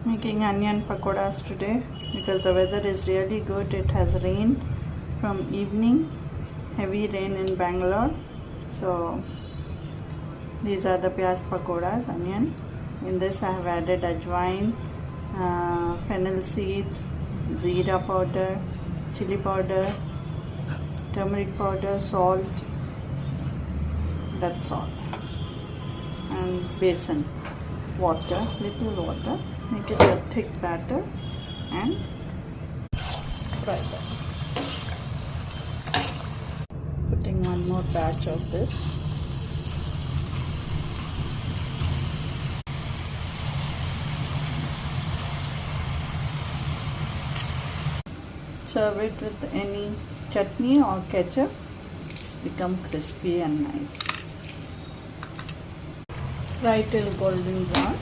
Making onion pakodas today because the weather is really good. It has rained from evening, heavy rain in Bangalore. So these are the pyaz pakodas, onion. In this I have added ajwain, fennel seeds, jeera powder, chili powder, turmeric powder, salt. That's all. And besan, water, little water. Make it a thick batter and fry that. Putting one more batch of this. Serve it with any chutney or ketchup. It's become crispy and nice. Fry till golden brown.